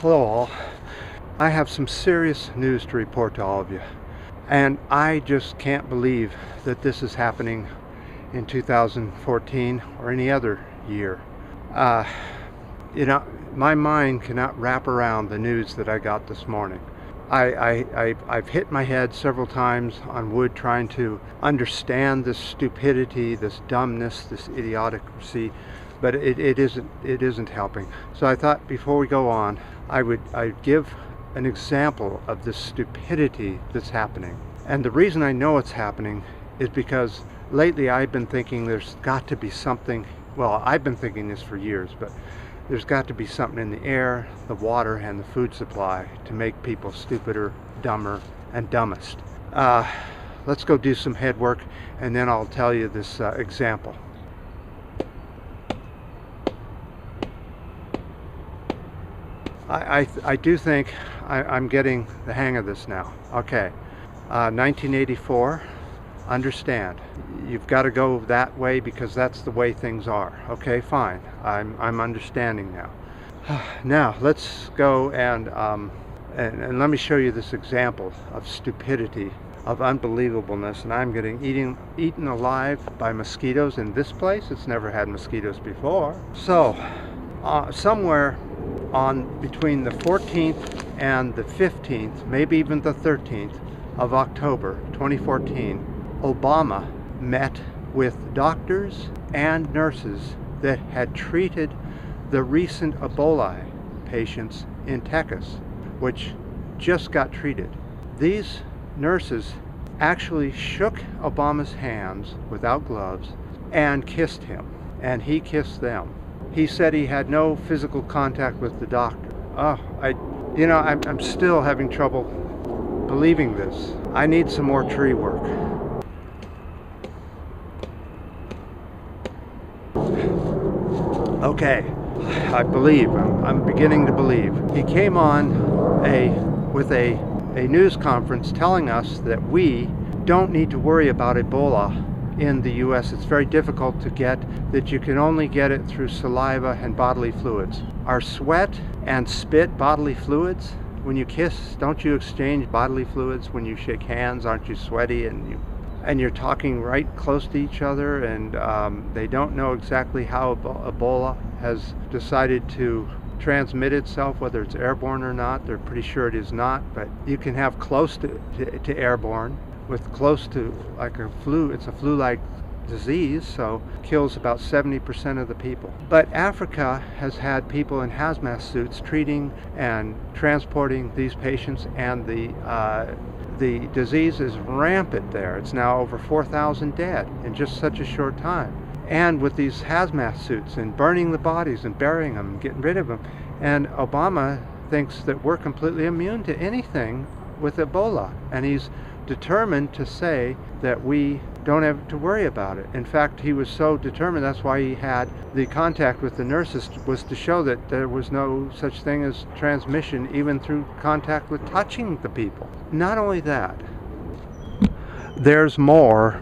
Hello all. I have some serious news to report to all of you. And I just can't believe that this is happening in 2014 or any other year. My mind cannot wrap around the news that I got this morning. I've hit my head several times on wood trying to understand this stupidity, this dumbness, this idiocy, but it isn't helping. So I thought before we go on, I'd give an example of the stupidity that's happening. And the reason I know it's happening is because lately I've been thinking there's got to be something, well, I've been thinking this for years, but there's got to be something in the air, the water, and the food supply to make people stupider, dumber, and dumbest. Let's go do some head work, and then I'll tell you this example. I do think I'm getting the hang of this now. Okay, 1984, understand. You've got to go that way because that's the way things are. Okay, fine. I'm understanding now. Now let's go and let me show you this example of stupidity, of unbelievableness. And I'm getting eaten alive by mosquitoes in this place. It's never had mosquitoes before. So somewhere between the 14th and the 15th, maybe even the 13th of October 2014, Obama met with doctors and nurses that had treated the recent Ebola patients in Texas, which just got treated. These nurses actually shook Obama's hands without gloves and kissed him, and he kissed them. He said he had no physical contact with the doctor. I'm still having trouble believing this. I need some more tree work. Okay, I believe. I'm beginning to believe. He came on with a news conference telling us that we don't need to worry about Ebola in the U.S. It's very difficult to get, that you can only get it through saliva and bodily fluids. Are sweat and spit bodily fluids? When you kiss, don't you exchange bodily fluids? When you shake hands, aren't you sweaty and you're talking right close to each other, and they don't know exactly how Ebola has decided to transmit itself, whether it's airborne or not. They're pretty sure it is not, but you can have close to airborne with close to like a flu. It's a flu-like disease, so kills about 70% of the people. But Africa has had people in hazmat suits treating and transporting these patients, and the disease is rampant there. It's now over 4,000 dead in just such a short time. And with these hazmat suits and burning the bodies and burying them and getting rid of them. And Obama thinks that we're completely immune to anything with Ebola. And he's determined to say that we don't have to worry about it. In fact, he was so determined, that's why he had the contact with the nurses, was to show that there was no such thing as transmission even through contact with touching the people. Not only that, there's more.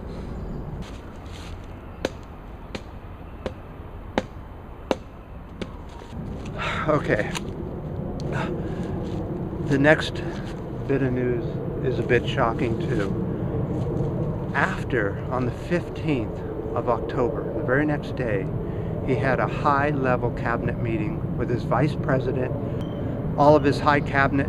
Okay, the next bit of news is a bit shocking too. On the 15th of October, the very next day, he had a high-level cabinet meeting with his vice president. All of his high cabinet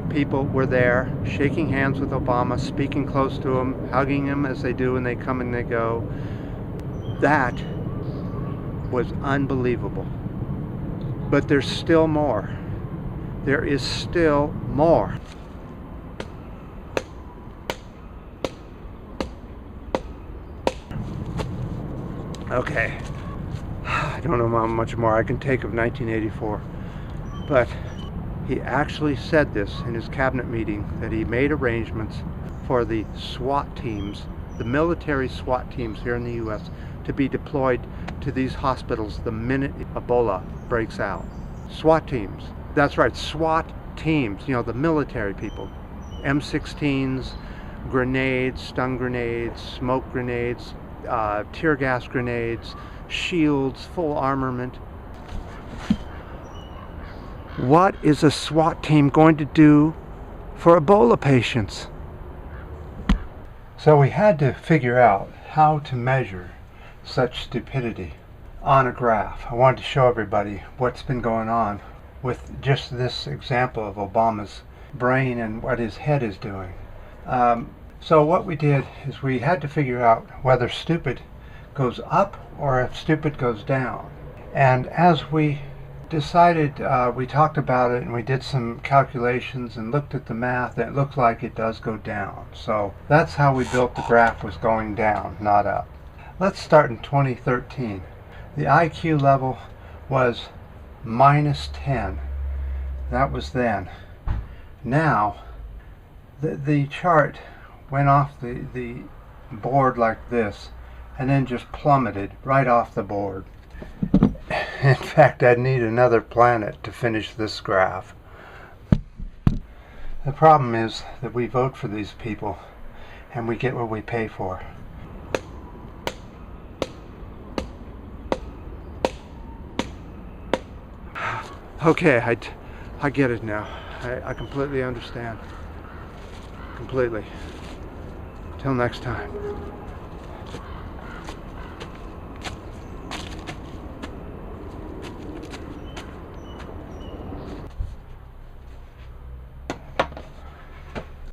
people were there, shaking hands with Obama, speaking close to him, hugging him as they do when they come and they go. That was unbelievable. But there's still more. There is still more. Okay, I don't know how much more I can take of 1984, but he actually said this in his cabinet meeting, that he made arrangements for the SWAT teams, the military SWAT teams here in the U.S., to be deployed to these hospitals the minute Ebola breaks out. SWAT teams. That's right, SWAT teams, the military people. M16s, grenades, stun grenades, smoke grenades, tear gas grenades, shields, full armament. What is a SWAT team going to do for Ebola patients? So we had to figure out how to measure such stupidity on a graph. I wanted to show everybody what's been going on with just this example of Obama's brain and what his head is doing. So what we did is we had to figure out whether stupid goes up or if stupid goes down. And as we decided, we talked about it and we did some calculations and looked at the math, and it looks like it does go down. So that's how we built the graph, was going down, not up. Let's start in 2013. The IQ level was -10. That was then. Now the chart went off the board like this and then just plummeted right off the board. In fact, I'd need another planet to finish this graph. The problem is that we vote for these people and we get what we pay for. Okay, I get it now. I completely understand. Completely. Till next time.